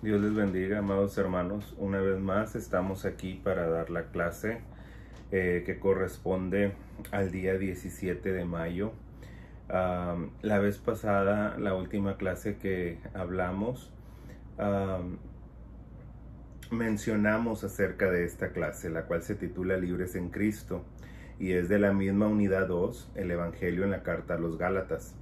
Dios les bendiga, amados hermanos. Una vez más estamos aquí para dar la clase que corresponde al día 17 de mayo. La vez pasada, la última clase que hablamos, mencionamos acerca de esta clase, la cual se titula Libres en Cristo, y es de la misma unidad 2, el Evangelio en la carta a los Gálatas.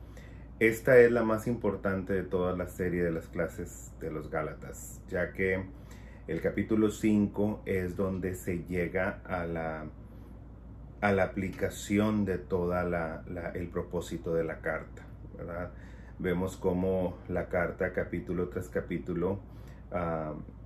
Esta es la más importante de toda la serie de las clases de los Gálatas, ya que el capítulo 5 es donde se llega a la aplicación de toda el propósito de la carta, ¿verdad? Vemos cómo la carta, capítulo tras capítulo,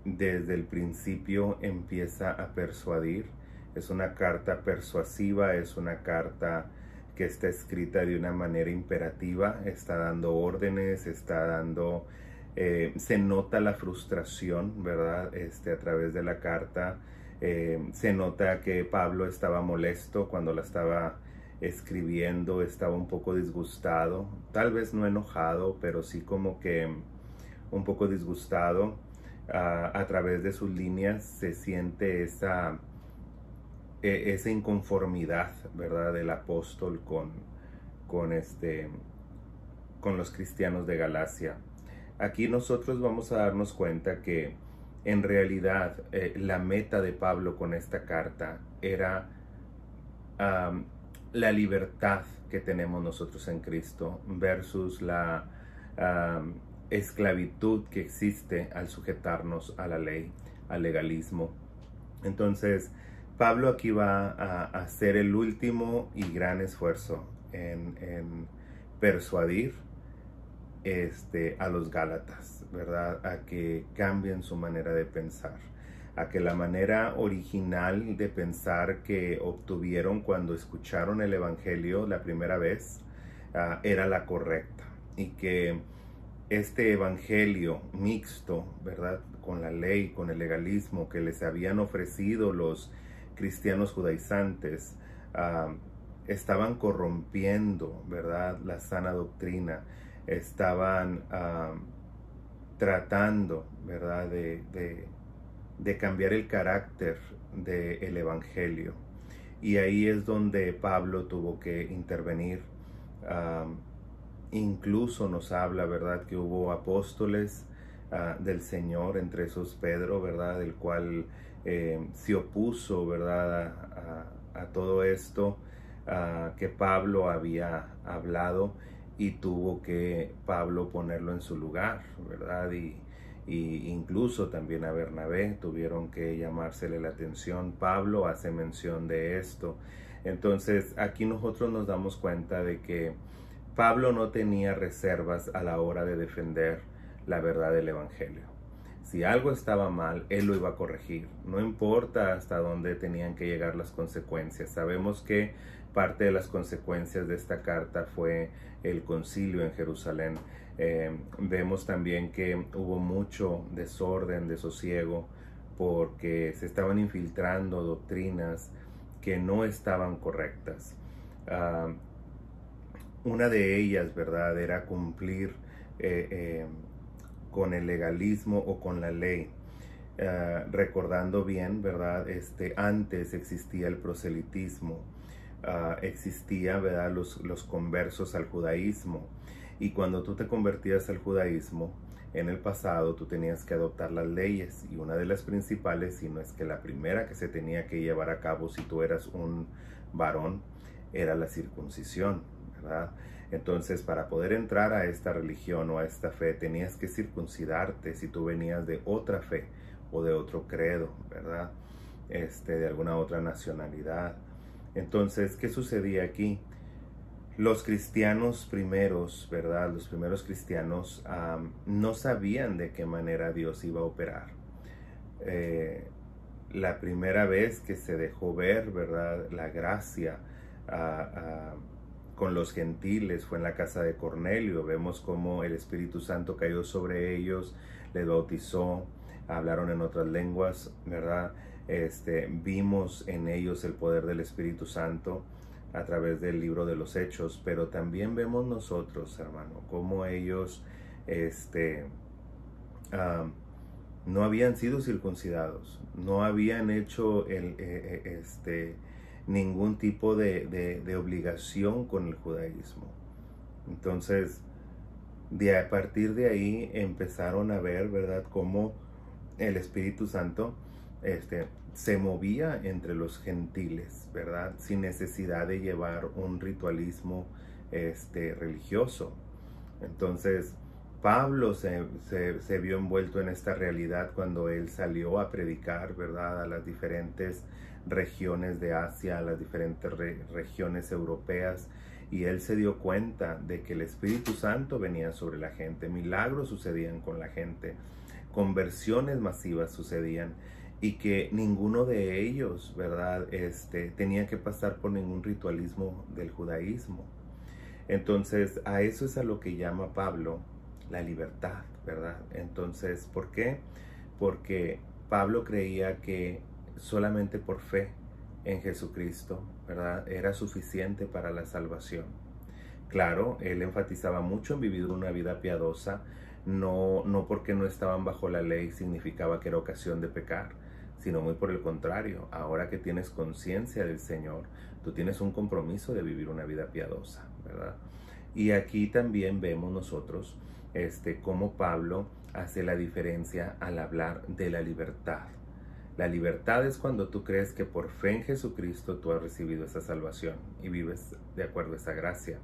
desde el principio empieza a persuadir. Es una carta persuasiva, es una carta que está escrita de una manera imperativa, está dando órdenes, está dando, se nota la frustración, ¿verdad? A través de la carta, se nota que Pablo estaba molesto cuando la estaba escribiendo, estaba un poco disgustado, tal vez no enojado, pero sí como que un poco disgustado. A través de sus líneas se siente esa inconformidad, ¿verdad?, del apóstol con los cristianos de Galacia. Aquí nosotros vamos a darnos cuenta que en realidad la meta de Pablo con esta carta era la libertad que tenemos nosotros en Cristo versus la esclavitud que existe al sujetarnos a la ley, al legalismo. Entonces, Pablo aquí va a hacer el último y gran esfuerzo en persuadir a los Gálatas, ¿verdad? A que cambien su manera de pensar, a que la manera original de pensar que obtuvieron cuando escucharon el Evangelio la primera vez era la correcta, y que este evangelio mixto, ¿verdad?, con la ley, con el legalismo que les habían ofrecido los cristianos judaizantes, estaban corrompiendo, ¿verdad?, la sana doctrina, estaban tratando, ¿verdad?, de cambiar el carácter del evangelio. Y ahí es donde Pablo tuvo que intervenir. Incluso nos habla, ¿verdad?, que hubo apóstoles del Señor, entre esos Pedro, ¿verdad?, el cual se opuso, ¿verdad?, a todo esto que Pablo había hablado, y tuvo que Pablo ponerlo en su lugar, ¿verdad? Y incluso también a Bernabé tuvieron que llamársele la atención. Pablo hace mención de esto. Entonces aquí nosotros nos damos cuenta de que Pablo no tenía reservas a la hora de defender la verdad del Evangelio. Si algo estaba mal, él lo iba a corregir. No importa hasta dónde tenían que llegar las consecuencias. Sabemos que parte de las consecuencias de esta carta fue el concilio en Jerusalén. Vemos también que hubo mucho desorden, desosiego, porque se estaban infiltrando doctrinas que no estaban correctas. Una de ellas, ¿verdad?, era cumplir con el legalismo o con la ley. Recordando bien, ¿verdad?, antes existía el proselitismo, existía, ¿verdad?, los conversos al judaísmo. Y cuando tú te convertías al judaísmo, en el pasado tú tenías que adoptar las leyes, y una de las principales, si no es que la primera que se tenía que llevar a cabo si tú eras un varón, era la circuncisión, ¿verdad? Entonces, para poder entrar a esta religión o a esta fe, tenías que circuncidarte si tú venías de otra fe o de otro credo, ¿verdad?, de alguna otra nacionalidad. Entonces, ¿qué sucedía aquí? Los cristianos primeros, ¿verdad?, los primeros cristianos no sabían de qué manera Dios iba a operar. La primera vez que se dejó ver, ¿verdad?, la gracia con los gentiles fue en la casa de Cornelio. Vemos cómo el Espíritu Santo cayó sobre ellos, les bautizó, hablaron en otras lenguas, ¿verdad? Vimos en ellos el poder del Espíritu Santo a través del libro de los Hechos, pero también vemos nosotros, hermano, cómo ellos no habían sido circuncidados, no habían hecho ningún tipo de obligación con el judaísmo. Entonces, a partir de ahí empezaron a ver, ¿verdad?, cómo el Espíritu Santo se movía entre los gentiles, ¿verdad?, sin necesidad de llevar un ritualismo religioso. Entonces, Pablo se vio envuelto en esta realidad cuando él salió a predicar, ¿verdad?, a las diferentes regiones de Asia, a las diferentes regiones europeas, y él se dio cuenta de que el Espíritu Santo venía sobre la gente, milagros sucedían con la gente, conversiones masivas sucedían, y que ninguno de ellos, ¿verdad?, tenía que pasar por ningún ritualismo del judaísmo. Entonces, a eso es a lo que llama Pablo la libertad, ¿verdad? Entonces, ¿por qué? Porque Pablo creía que solamente por fe en Jesucristo, ¿verdad?, era suficiente para la salvación. Claro, él enfatizaba mucho en vivir una vida piadosa, no porque no estaban bajo la ley significaba que era ocasión de pecar, sino muy por el contrario. Ahora que tienes conciencia del Señor, tú tienes un compromiso de vivir una vida piadosa, ¿verdad? Y aquí también vemos nosotros cómo Pablo hace la diferencia al hablar de la libertad. La libertad es cuando tú crees que por fe en Jesucristo tú has recibido esa salvación y vives de acuerdo a esa gracia.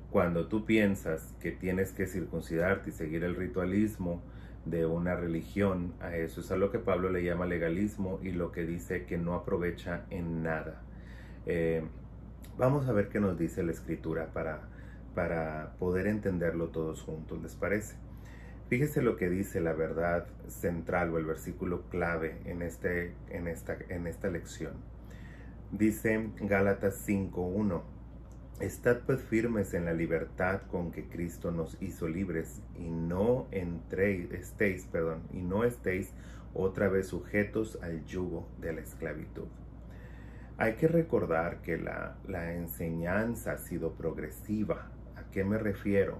Cuando tú piensas que tienes que circuncidarte y seguir el ritualismo de una religión, a eso es a lo que Pablo le llama legalismo y lo que dice que no aprovecha en nada. Vamos a ver qué nos dice la Escritura para poder entenderlo todos juntos, ¿les parece? Fíjese lo que dice la verdad central o el versículo clave en esta lección. Dice Gálatas 5:1: Estad pues firmes en la libertad con que Cristo nos hizo libres, y no estéis otra vez sujetos al yugo de la esclavitud. Hay que recordar que la enseñanza ha sido progresiva. ¿A qué me refiero?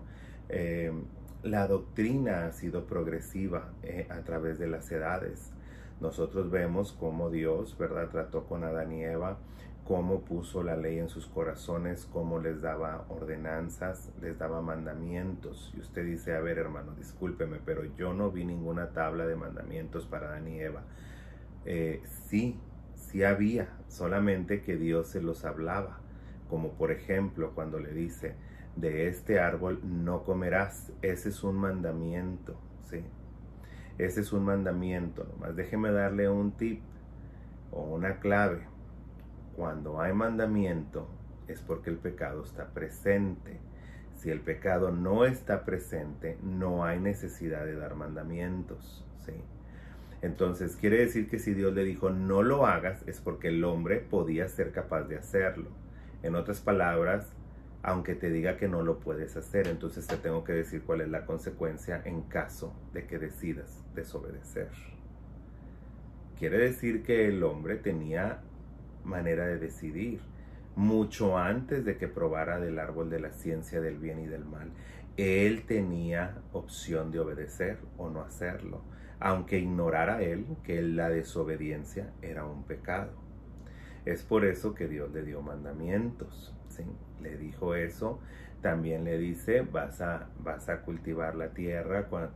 La doctrina ha sido progresiva a través de las edades. Nosotros vemos cómo Dios, ¿verdad?, trató con Adán y Eva, cómo puso la ley en sus corazones, cómo les daba ordenanzas, les daba mandamientos. Y usted dice, a ver, hermano, discúlpeme, pero yo no vi ninguna tabla de mandamientos para Adán y Eva. Sí había, solamente que Dios se los hablaba. Como por ejemplo, cuando le dice, de este árbol no comerás. Ese es un mandamiento, ¿sí? Ese es un mandamiento. Nomás déjeme darle un tip o una clave. Cuando hay mandamiento es porque el pecado está presente. Si el pecado no está presente, no hay necesidad de dar mandamientos, ¿sí? Entonces quiere decir que si Dios le dijo no lo hagas, es porque el hombre podía ser capaz de hacerlo. En otras palabras, aunque te diga que no lo puedes hacer, entonces te tengo que decir cuál es la consecuencia en caso de que decidas desobedecer. Quiere decir que el hombre tenía manera de decidir mucho antes de que probara del árbol de la ciencia del bien y del mal. Él tenía opción de obedecer o no hacerlo, aunque ignorara él que la desobediencia era un pecado. Es por eso que Dios le dio mandamientos, ¿sí? Le dijo eso. También le dice, vas a cultivar la tierra. Cuando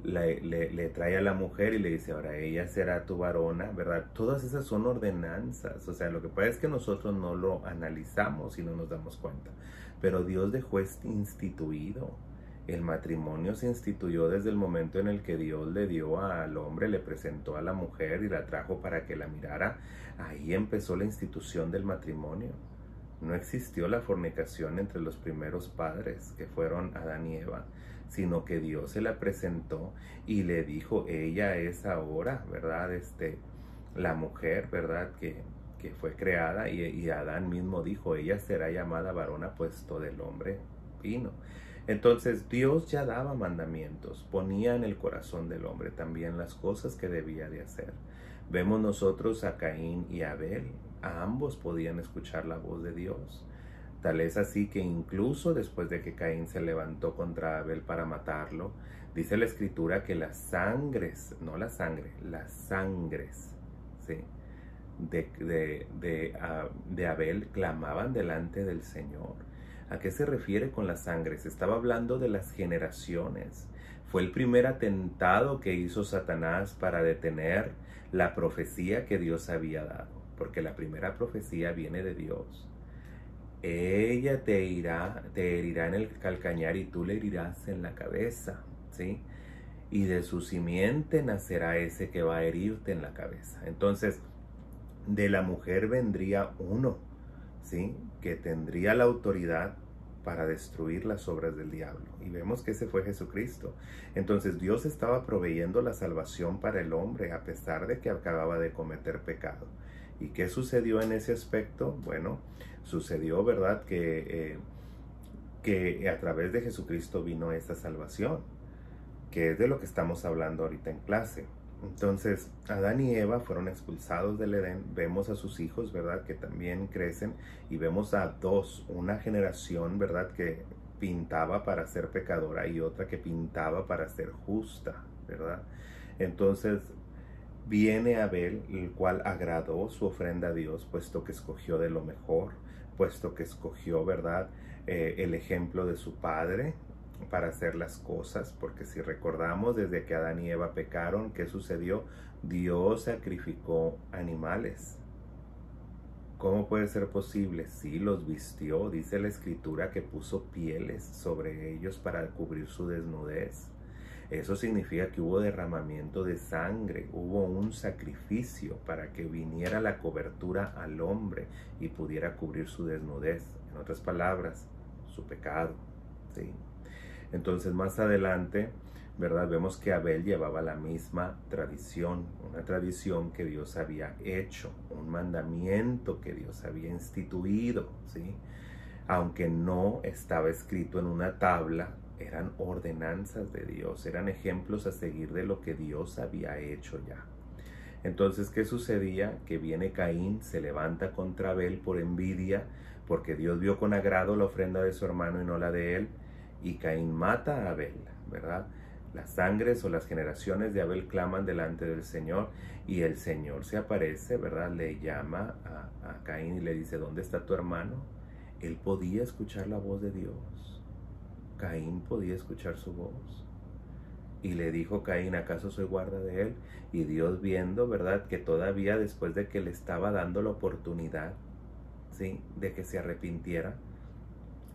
le trae a la mujer y le dice, ahora ella será tu varona, ¿verdad? Todas esas son ordenanzas. O sea, lo que pasa es que nosotros no lo analizamos y no nos damos cuenta. Pero Dios dejó instituido. El matrimonio se instituyó desde el momento en el que Dios le dio al hombre, le presentó a la mujer y la trajo para que la mirara. Ahí empezó la institución del matrimonio. No existió la fornicación entre los primeros padres, que fueron Adán y Eva, sino que Dios se la presentó y le dijo, ella es ahora, ¿verdad? La mujer, ¿verdad? Que fue creada, y Adán mismo dijo, ella será llamada varona, puesto del hombre vino. Entonces Dios ya daba mandamientos, ponía en el corazón del hombre también las cosas que debía de hacer. Vemos nosotros a Caín y a Abel, a ambos podían escuchar la voz de Dios. Tal es así que incluso después de que Caín se levantó contra Abel para matarlo, Dice la escritura que las sangres, no la sangre, las sangres, ¿sí?, de Abel clamaban delante del Señor. ¿A qué se refiere con las sangres? Estaba hablando de las generaciones. Fue el primer atentado que hizo Satanás para detener la profecía que Dios había dado, porque la primera profecía viene de Dios. Ella te herirá en el calcañar y tú le herirás en la cabeza, ¿sí? Y de su simiente nacerá ese que va a herirte en la cabeza. Entonces, de la mujer vendría uno, ¿sí?, que tendría la autoridad para destruir las obras del diablo. Y vemos que ese fue Jesucristo. Entonces Dios estaba proveyendo la salvación para el hombre a pesar de que acababa de cometer pecado. ¿Y qué sucedió en ese aspecto? Bueno, sucedió, ¿verdad?, que a través de Jesucristo vino esta salvación, que es de lo que estamos hablando ahorita en clase. Entonces, Adán y Eva fueron expulsados del Edén. Vemos a sus hijos, ¿verdad?, que también crecen, y vemos a una generación, ¿verdad?, que pintaba para ser pecadora y otra que pintaba para ser justa, ¿verdad? Entonces, viene Abel, el cual agradó su ofrenda a Dios, puesto que escogió de lo mejor, puesto que escogió, ¿verdad?, el ejemplo de su padre para hacer las cosas, porque si recordamos, desde que Adán y Eva pecaron, ¿qué sucedió? Dios sacrificó animales. ¿Cómo puede ser posible? Sí, los vistió. Dice la escritura que puso pieles sobre ellos para cubrir su desnudez. Eso significa que hubo derramamiento de sangre, hubo un sacrificio para que viniera la cobertura al hombre y pudiera cubrir su desnudez. En otras palabras, su pecado, ¿sí? Entonces, más adelante, ¿verdad?, vemos que Abel llevaba la misma tradición, una tradición que Dios había hecho, un mandamiento que Dios había instituido, ¿sí? Aunque no estaba escrito en una tabla, eran ordenanzas de Dios, eran ejemplos a seguir de lo que Dios había hecho ya. Entonces, ¿qué sucedía? Que viene Caín, se levanta contra Abel por envidia, porque Dios vio con agrado la ofrenda de su hermano y no la de él, y Caín mata a Abel, ¿verdad? Las sangres o las generaciones de Abel claman delante del Señor, y el Señor se aparece, ¿verdad? Le llama a Caín y le dice, ¿dónde está tu hermano? Él podía escuchar la voz de Dios. Caín podía escuchar su voz. Y le dijo Caín, ¿acaso soy guarda de él? Y Dios, viendo, ¿verdad?, que todavía después de que le estaba dando la oportunidad, ¿sí?, de que se arrepintiera,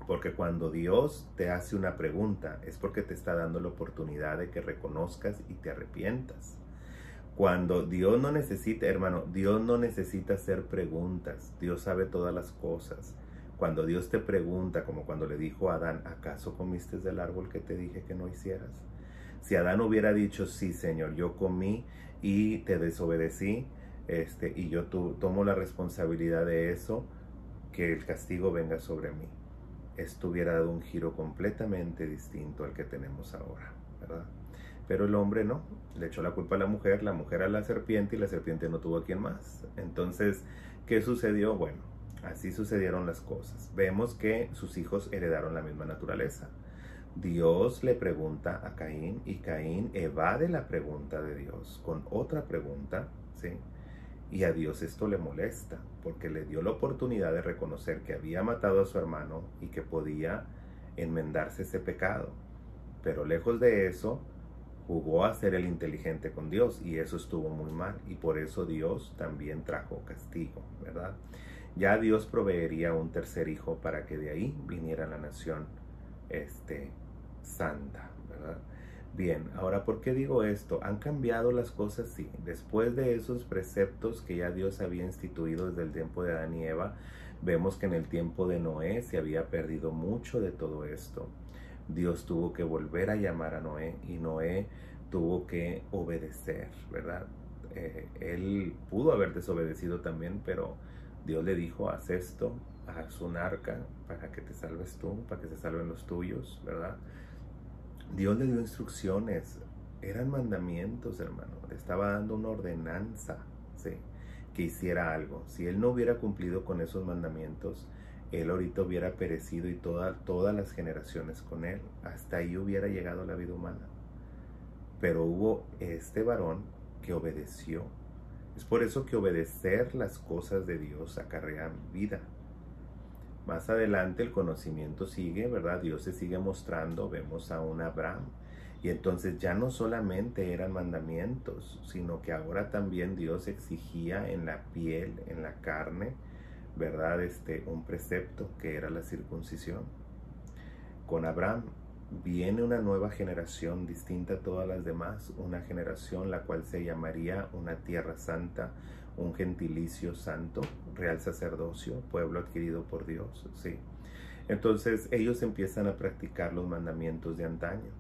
porque cuando Dios te hace una pregunta es porque te está dando la oportunidad de que reconozcas y te arrepientas. Cuando Dios no necesita, hermano, Dios no necesita hacer preguntas. Dios sabe todas las cosas. Cuando Dios te pregunta, como cuando le dijo a Adán, ¿acaso comiste del árbol que te dije que no hicieras? Si Adán hubiera dicho, sí, Señor, yo comí y te desobedecí, y yo tomo la responsabilidad de eso, que el castigo venga sobre mí. Esto hubiera dado un giro completamente distinto al que tenemos ahora, ¿verdad? Pero el hombre no, le echó la culpa a la mujer a la serpiente, y la serpiente no tuvo a quien más. Entonces, ¿qué sucedió? Bueno, así sucedieron las cosas. Vemos que sus hijos heredaron la misma naturaleza. Dios le pregunta a Caín, y Caín evade la pregunta de Dios con otra pregunta, ¿sí? Y a Dios esto le molesta, porque le dio la oportunidad de reconocer que había matado a su hermano y que podía enmendarse ese pecado. Pero lejos de eso, jugó a ser el inteligente con Dios, y eso estuvo muy mal, y por eso Dios también trajo castigo, ¿verdad? Ya Dios proveería un tercer hijo para que de ahí viniera la nación santa, ¿verdad? Bien, ahora, ¿por qué digo esto? ¿Han cambiado las cosas? Sí. Después de esos preceptos que ya Dios había instituido desde el tiempo de Adán y Eva, vemos que en el tiempo de Noé se había perdido mucho de todo esto. Dios tuvo que volver a llamar a Noé, y Noé tuvo que obedecer, ¿verdad? Él pudo haber desobedecido también, pero Dios le dijo, haz esto, haz un arca para que te salves tú, para que se salven los tuyos, ¿verdad? Dios le dio instrucciones, eran mandamientos, hermano. Le estaba dando una ordenanza, ¿sí?, que hiciera algo. Si él no hubiera cumplido con esos mandamientos, él ahorita hubiera perecido, y todas las generaciones con él. Hasta ahí hubiera llegado la vida humana. pero hubo este varón que obedeció. Es por eso que obedecer las cosas de Dios acarrea vida. Más adelante el conocimiento sigue, ¿verdad? Dios se sigue mostrando, vemos a un Abraham. Y entonces ya no solamente eran mandamientos, sino que ahora también Dios exigía en la piel, en la carne, ¿verdad? Un precepto que era la circuncisión. Con Abraham viene una nueva generación distinta a todas las demás, una generación la cual se llamaría una tierra santa, un gentilicio santo, real sacerdocio, pueblo adquirido por Dios, ¿sí? Entonces ellos empiezan a practicar los mandamientos de antaño,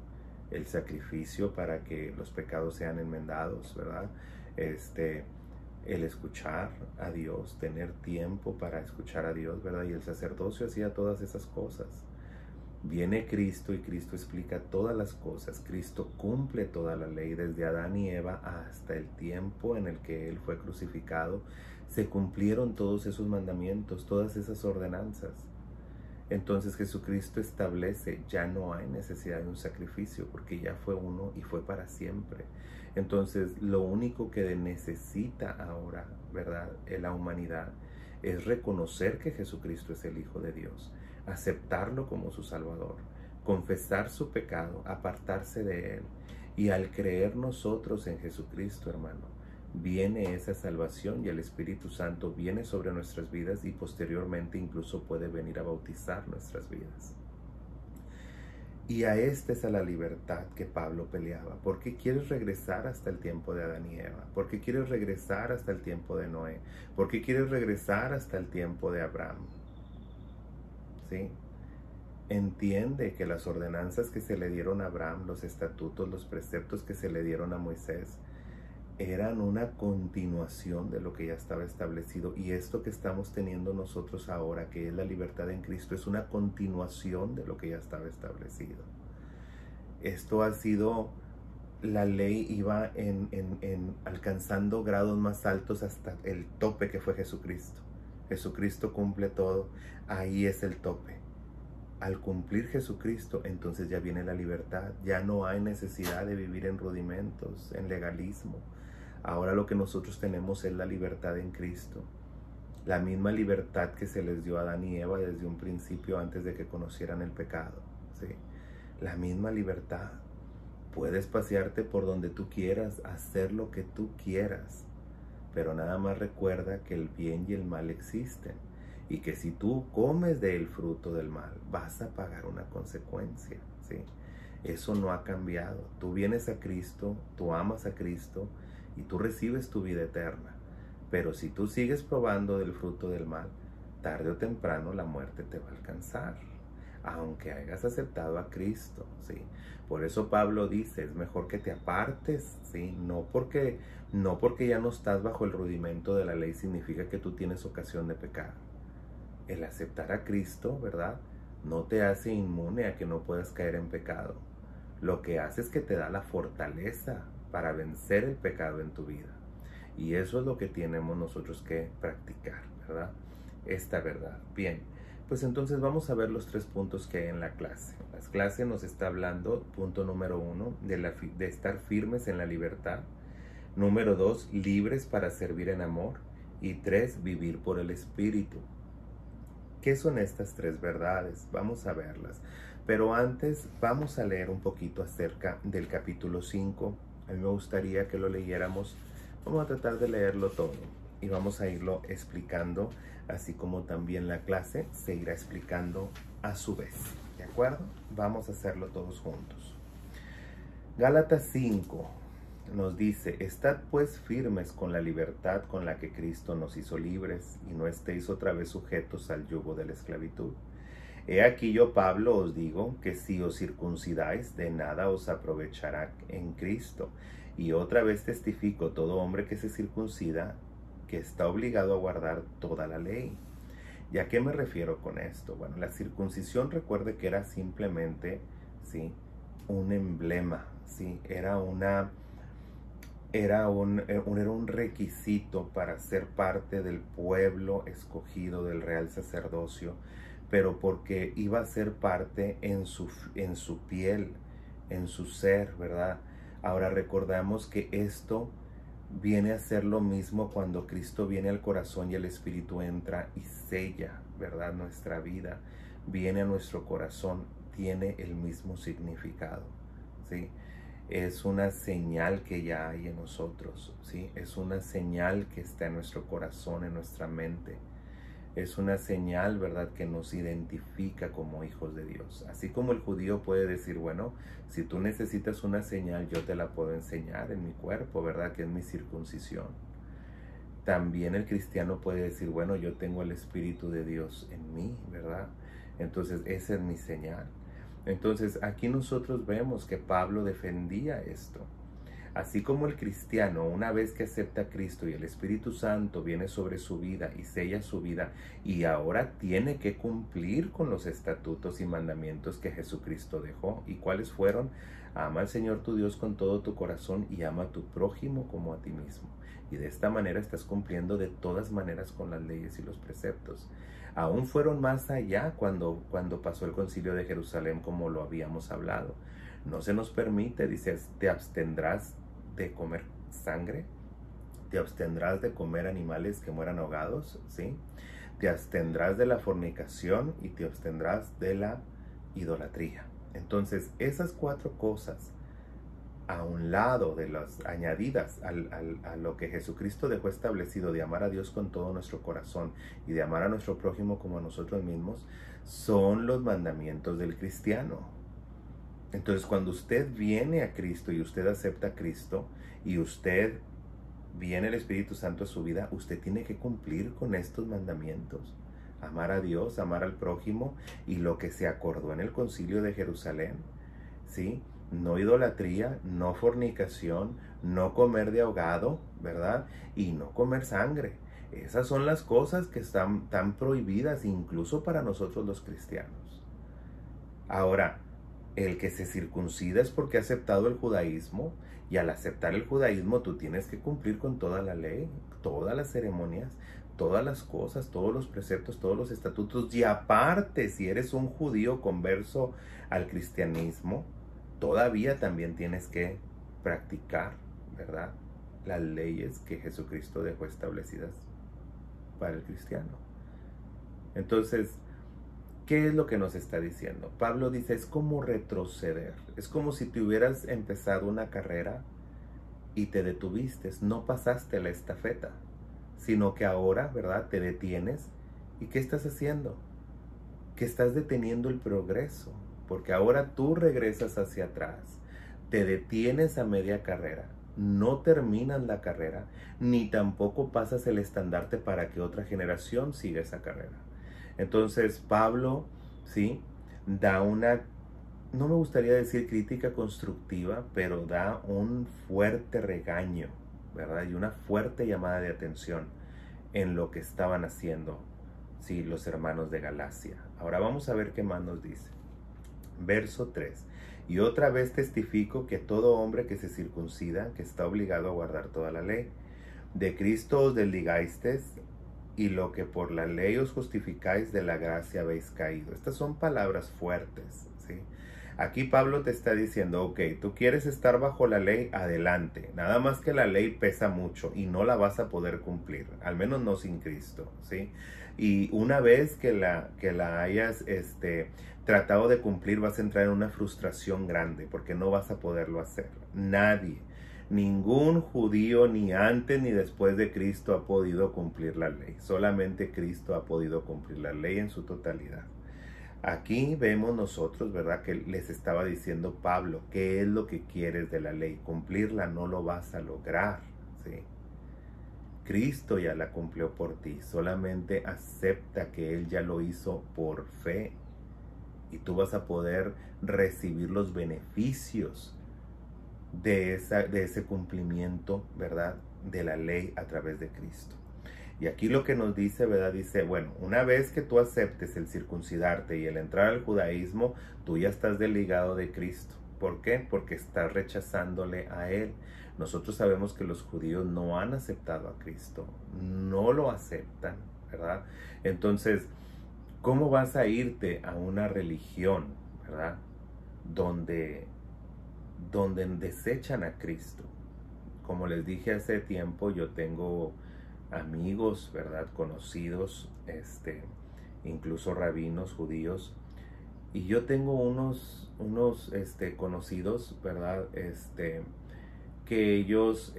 el sacrificio para que los pecados sean enmendados, ¿verdad? El escuchar a Dios, tener tiempo para escuchar a Dios, ¿verdad? Y el sacerdocio hacía todas esas cosas. Viene Cristo y Cristo explica todas las cosas. Cristo cumple toda la ley desde Adán y Eva hasta el tiempo en el que Él fue crucificado. Se cumplieron todos esos mandamientos, todas esas ordenanzas. Entonces Jesucristo establece, ya no hay necesidad de un sacrificio porque ya fue uno y fue para siempre. Entonces lo único que necesita ahora, ¿verdad?, la humanidad es reconocer que Jesucristo es el Hijo de Dios, aceptarlo como su Salvador, confesar su pecado, apartarse de él. Y al creer nosotros en Jesucristo, hermano, viene esa salvación y el Espíritu Santo viene sobre nuestras vidas y posteriormente incluso puede venir a bautizar nuestras vidas. Y a esta es a la libertad que Pablo peleaba. ¿Por qué quieres regresar hasta el tiempo de Adán y Eva? ¿Por qué quieres regresar hasta el tiempo de Noé? ¿Por qué quieres regresar hasta el tiempo de Abraham? ¿Sí? Entiende que las ordenanzas que se le dieron a Abraham, los estatutos, los preceptos que se le dieron a Moisés, eran una continuación de lo que ya estaba establecido. Y esto que estamos teniendo nosotros ahora, que es la libertad en Cristo, es una continuación de lo que ya estaba establecido. Esto ha sido, la ley iba alcanzando grados más altos hasta el tope que fue Jesucristo. Jesucristo cumple todo, ahí es el tope. Al cumplir Jesucristo, entonces ya viene la libertad, ya no hay necesidad de vivir en rudimentos, en legalismo. Ahora lo que nosotros tenemos es la libertad en Cristo, la misma libertad que se les dio a Adán y Eva desde un principio antes de que conocieran el pecado, ¿sí? La misma libertad. Puedes pasearte por donde tú quieras, hacer lo que tú quieras, pero nada más recuerda que el bien y el mal existen y que si tú comes del fruto del mal vas a pagar una consecuencia, ¿sí? Eso no ha cambiado. Tú vienes a Cristo, tú amas a Cristo y tú recibes tu vida eterna. Pero si tú sigues probando del fruto del mal, tarde o temprano la muerte te va a alcanzar, aunque hayas aceptado a Cristo, ¿sí? Por eso Pablo dice, es mejor que te apartes, ¿sí? No porque ya no estás bajo el rudimento de la ley significa que tú tienes ocasión de pecar. El aceptar a Cristo, ¿verdad?, no te hace inmune a que no puedas caer en pecado. Lo que hace es que te da la fortaleza para vencer el pecado en tu vida. Y eso es lo que tenemos nosotros que practicar, ¿verdad? Esta verdad. Bien, pues entonces vamos a ver los 3 puntos que hay en la clase. La clase nos está hablando, punto número 1, de estar firmes en la libertad. Número 2, libres para servir en amor. Y 3, vivir por el Espíritu. ¿Qué son estas 3 verdades? Vamos a verlas. Pero antes vamos a leer un poquito acerca del capítulo 5. A mí me gustaría que lo leyéramos. Vamos a tratar de leerlo todo y vamos a irlo explicando, así como también la clase se irá explicando a su vez. ¿De acuerdo? Vamos a hacerlo todos juntos. Gálatas 5 nos dice, estad pues firmes con la libertad con la que Cristo nos hizo libres y no estéis otra vez sujetos al yugo de la esclavitud. He aquí yo, Pablo, os digo que si os circuncidáis, de nada os aprovechará en Cristo. Y otra vez testifico, todo hombre que se circuncida, que está obligado a guardar toda la ley. ¿Y a qué me refiero con esto? Bueno, la circuncisión, recuerde que era simplemente, ¿sí?, un emblema, ¿sí? Era un requisito para ser parte del pueblo escogido del real sacerdocio, pero porque iba a ser parte en su piel, en su ser, ¿verdad? Ahora recordamos que esto viene a ser lo mismo cuando Cristo viene al corazón y el Espíritu entra y sella, ¿verdad? Nuestra vida, viene a nuestro corazón, tiene el mismo significado, ¿sí? Es una señal que ya hay en nosotros, ¿sí? Es una señal que está en nuestro corazón, en nuestra mente. Es una señal, ¿verdad?, que nos identifica como hijos de Dios. Así como el judío puede decir, bueno, si tú necesitas una señal, yo te la puedo enseñar en mi cuerpo, ¿verdad?, que es mi circuncisión. También el cristiano puede decir, bueno, yo tengo el Espíritu de Dios en mí, ¿verdad? Entonces, esa es mi señal. Entonces, aquí nosotros vemos que Pablo defendía esto. Así como el cristiano, una vez que acepta a Cristo y el Espíritu Santo viene sobre su vida y sella su vida, y ahora tiene que cumplir con los estatutos y mandamientos que Jesucristo dejó. ¿Y cuáles fueron? Ama al Señor tu Dios con todo tu corazón y ama a tu prójimo como a ti mismo. Y de esta manera estás cumpliendo de todas maneras con las leyes y los preceptos. Aún fueron más allá cuando pasó el concilio de Jerusalén, como lo habíamos hablado. No se nos permite, dice, te abstendrás de comer sangre, te abstendrás de comer animales que mueran ahogados, ¿sí? Te abstendrás de la fornicación y te abstendrás de la idolatría. Entonces, esas 4 cosas, a un lado de las añadidas a lo que Jesucristo dejó establecido de amar a Dios con todo nuestro corazón y de amar a nuestro prójimo como a nosotros mismos, son los mandamientos del cristiano. Entonces, cuando usted viene a Cristo y usted acepta a Cristo y usted viene el Espíritu Santo a su vida, usted tiene que cumplir con estos mandamientos. Amar a Dios, amar al prójimo y lo que se acordó en el concilio de Jerusalén, ¿sí? No idolatría, no fornicación, no comer de ahogado, ¿verdad? Y no comer sangre. Esas son las cosas que están prohibidas incluso para nosotros los cristianos. Ahora, el que se circuncida es porque ha aceptado el judaísmo, y al aceptar el judaísmo tú tienes que cumplir con toda la ley, todas las ceremonias, todas las cosas, todos los preceptos, todos los estatutos. Y aparte, si eres un judío converso al cristianismo, todavía también tienes que practicar, ¿verdad?, las leyes que Jesucristo dejó establecidas para el cristiano. Entonces, ¿qué es lo que nos está diciendo? Pablo dice, es como retroceder. Es como si te hubieras empezado una carrera y te detuviste, no pasaste la estafeta, sino que ahora, ¿verdad?, te detienes. ¿Y qué estás haciendo? Que estás deteniendo el progreso, porque ahora tú regresas hacia atrás, te detienes a media carrera, no terminas la carrera, ni tampoco pasas el estandarte para que otra generación siga esa carrera. Entonces Pablo, ¿sí?, da una, no me gustaría decir crítica constructiva, pero da un fuerte regaño, ¿verdad?, y una fuerte llamada de atención en lo que estaban haciendo, sí, los hermanos de Galacia. Ahora vamos a ver qué más nos dice. Verso 3. Y otra vez testifico que todo hombre que se circuncida, que está obligado a guardar toda la ley. De Cristo os desligasteis, y lo que por la ley os justificáis, de la gracia habéis caído. Estas son palabras fuertes, ¿sí? Aquí Pablo te está diciendo, ok, tú quieres estar bajo la ley, adelante. Nada más que la ley pesa mucho y no la vas a poder cumplir, al menos no sin Cristo, ¿sí? Y una vez que la hayas tratado de cumplir, vas a entrar en una frustración grande porque no vas a poderlo hacer. Nadie, ningún judío, ni antes ni después de Cristo ha podido cumplir la ley. Solamente Cristo ha podido cumplir la ley en su totalidad. Aquí vemos nosotros, ¿verdad?, que les estaba diciendo Pablo, ¿qué es lo que quieres de la ley? Cumplirla no lo vas a lograr, ¿sí? Cristo ya la cumplió por ti, solamente acepta que Él ya lo hizo por fe y tú vas a poder recibir los beneficios de ese cumplimiento, ¿verdad?, de la ley a través de Cristo. Y aquí lo que nos dice, ¿verdad?, dice, bueno, una vez que tú aceptes el circuncidarte y el entrar al judaísmo, tú ya estás desligado de Cristo. ¿Por qué? Porque estás rechazándole a Él. Nosotros sabemos que los judíos no han aceptado a Cristo, no lo aceptan, ¿verdad? Entonces, ¿cómo vas a irte a una religión, ¿verdad?, donde donde desechan a Cristo. Como les dije hace tiempo, yo tengo amigos, ¿verdad? Conocidos, incluso rabinos judíos, y yo tengo unos conocidos, ¿verdad? Que ellos,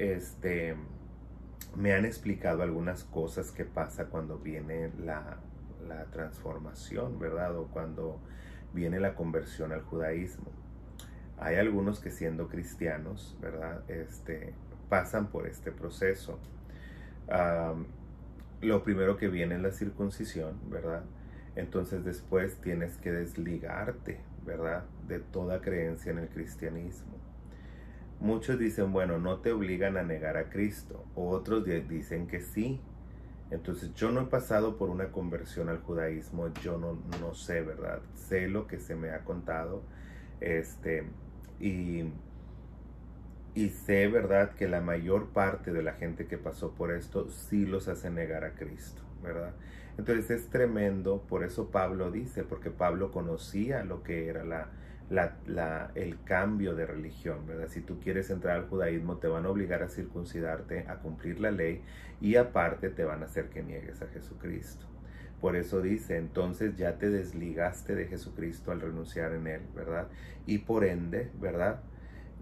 me han explicado algunas cosas que pasa cuando viene la transformación, ¿verdad? O cuando viene la conversión al judaísmo. Hay algunos que siendo cristianos, ¿verdad? Pasan por este proceso. Lo primero que viene es la circuncisión, ¿verdad? Entonces después tienes que desligarte, ¿verdad? De toda creencia en el cristianismo. Muchos dicen, bueno, no te obligan a negar a Cristo. Otros dicen que sí. Entonces yo no he pasado por una conversión al judaísmo, yo no sé, ¿verdad? Sé lo que se me ha contado, y sé, ¿verdad?, que la mayor parte de la gente que pasó por esto sí los hace negar a Cristo, ¿verdad? Entonces es tremendo, por eso Pablo dice, porque Pablo conocía lo que era el cambio de religión, ¿verdad? Si tú quieres entrar al judaísmo, te van a obligar a circuncidarte, a cumplir la ley, y aparte te van a hacer que niegues a Jesucristo. Por eso dice, entonces ya te desligaste de Jesucristo al renunciar en Él, ¿verdad? Y por ende, ¿verdad?,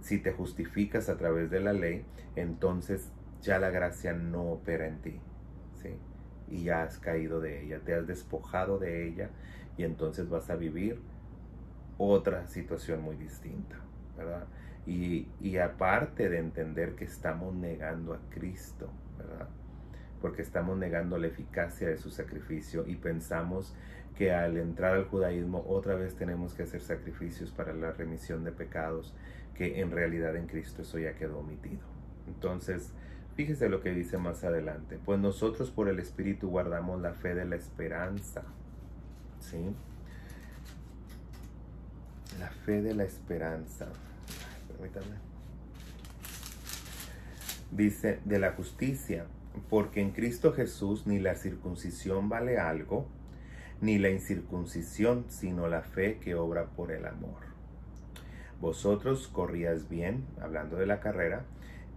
si te justificas a través de la ley, entonces ya la gracia no opera en ti, ¿sí? Y ya has caído de ella, te has despojado de ella, y entonces vas a vivir otra situación muy distinta, ¿verdad? Y aparte de entender que estamos negando a Cristo, ¿verdad? Porque estamos negando la eficacia de su sacrificio y pensamos que al entrar al judaísmo otra vez tenemos que hacer sacrificios para la remisión de pecados, que en realidad en Cristo eso ya quedó omitido. Entonces, fíjese lo que dice más adelante. Pues nosotros por el Espíritu guardamos la fe de la esperanza, ¿sí? La fe de la esperanza. Permítame. Dice, de la justicia, porque en Cristo Jesús ni la circuncisión vale algo, ni la incircuncisión, sino la fe que obra por el amor. Vosotros corríais bien, hablando de la carrera.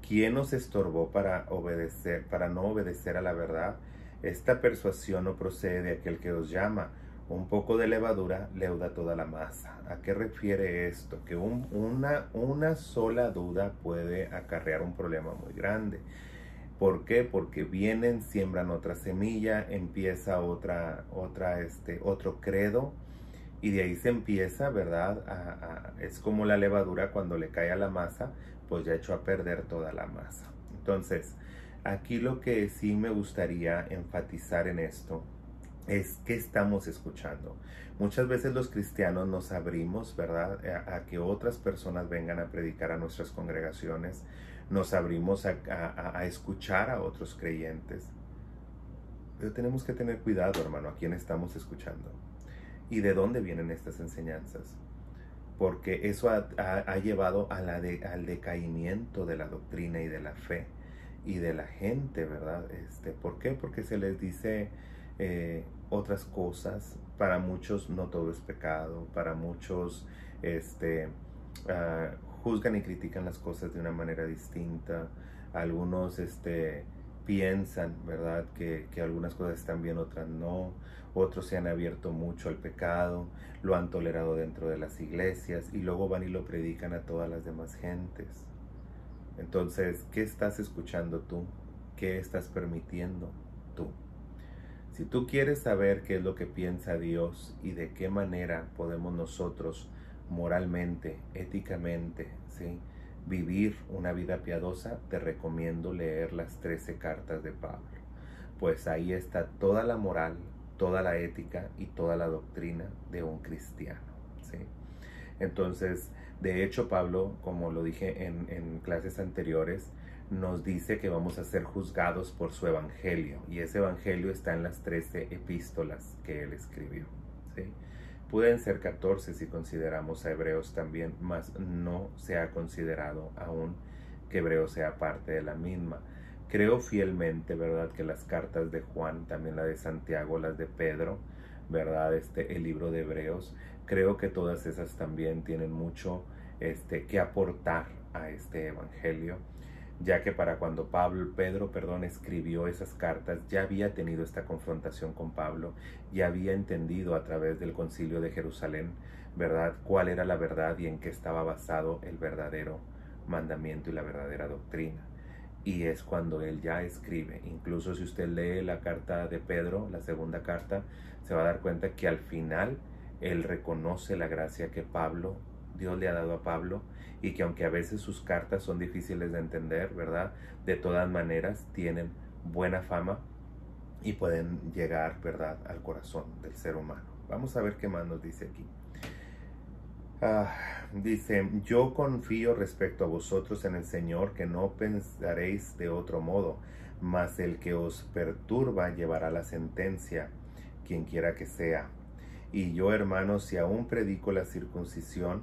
¿Quién os estorbó para no obedecer a la verdad? Esta persuasión no procede de aquel que os llama. Un poco de levadura leuda toda la masa. ¿A qué refiere esto? Que una sola duda puede acarrear un problema muy grande. ¿Por qué? Porque vienen, siembran otra semilla, empieza otro credo, y de ahí se empieza, ¿verdad? Es como la levadura cuando le cae a la masa, pues ya echó a perder toda la masa. Entonces, aquí lo que sí me gustaría enfatizar en esto es que estamos escuchando. Muchas veces los cristianos nos abrimos, ¿verdad?, a que otras personas vengan a predicar a nuestras congregaciones. Nos abrimos a escuchar a otros creyentes. Pero tenemos que tener cuidado, hermano, a quién estamos escuchando y de dónde vienen estas enseñanzas, porque eso ha llevado al decaimiento de la doctrina y de la fe y de la gente, ¿verdad? ¿Por qué? Porque se les dice otras cosas. Para muchos no todo es pecado, para muchos juzgan y critican las cosas de una manera distinta. Algunos piensan, ¿verdad?, que algunas cosas están bien, otras no. Otros se han abierto mucho al pecado, lo han tolerado dentro de las iglesias y luego van y lo predican a todas las demás gentes. Entonces, ¿qué estás escuchando tú? ¿Qué estás permitiendo tú? Si tú quieres saber qué es lo que piensa Dios y de qué manera podemos nosotros moralmente, éticamente, ¿sí?, vivir una vida piadosa, te recomiendo leer las 13 cartas de Pablo. Pues ahí está toda la moral, toda la ética y toda la doctrina de un cristiano, ¿sí? Entonces, de hecho, Pablo, como lo dije en clases anteriores, nos dice que vamos a ser juzgados por su evangelio, y ese evangelio está en las 13 epístolas que él escribió, ¿sí? Pueden ser 14 si consideramos a Hebreos también, mas no se ha considerado aún que Hebreos sea parte de la misma. Creo fielmente, ¿verdad?, que las cartas de Juan, también la de Santiago, las de Pedro, ¿verdad?, el libro de Hebreos, creo que todas esas también tienen mucho que aportar a este evangelio, ya que para cuando Pedro, escribió esas cartas, ya había tenido esta confrontación con Pablo, ya había entendido a través del Concilio de Jerusalén, ¿verdad?, cuál era la verdad y en qué estaba basado el verdadero mandamiento y la verdadera doctrina. Y es cuando él ya escribe. Incluso si usted lee la carta de Pedro, la segunda carta, se va a dar cuenta que al final él reconoce la gracia que Dios le ha dado a Pablo, y que aunque a veces sus cartas son difíciles de entender, ¿verdad?, de todas maneras tienen buena fama y pueden llegar, ¿verdad?, al corazón del ser humano. Vamos a ver qué más nos dice aquí. Dice: yo confío respecto a vosotros en el Señor, que no pensaréis de otro modo, mas el que os perturba llevará la sentencia, quien quiera que sea. Y yo, hermanos, si aún predico la circuncisión,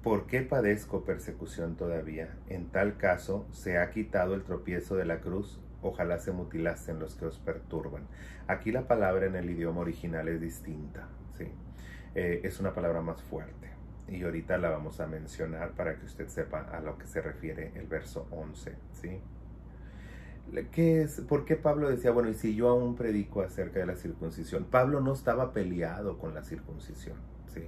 ¿por qué padezco persecución todavía? En tal caso, se ha quitado el tropiezo de la cruz, ojalá se mutilasen los que os perturban. Aquí la palabra en el idioma original es distinta, ¿sí? Es una palabra más fuerte, y ahorita la vamos a mencionar para que usted sepa a lo que se refiere el verso 11, ¿sí? ¿Por qué Pablo decía, bueno, y si yo aún predico acerca de la circuncisión? Pablo no estaba peleado con la circuncisión, ¿sí?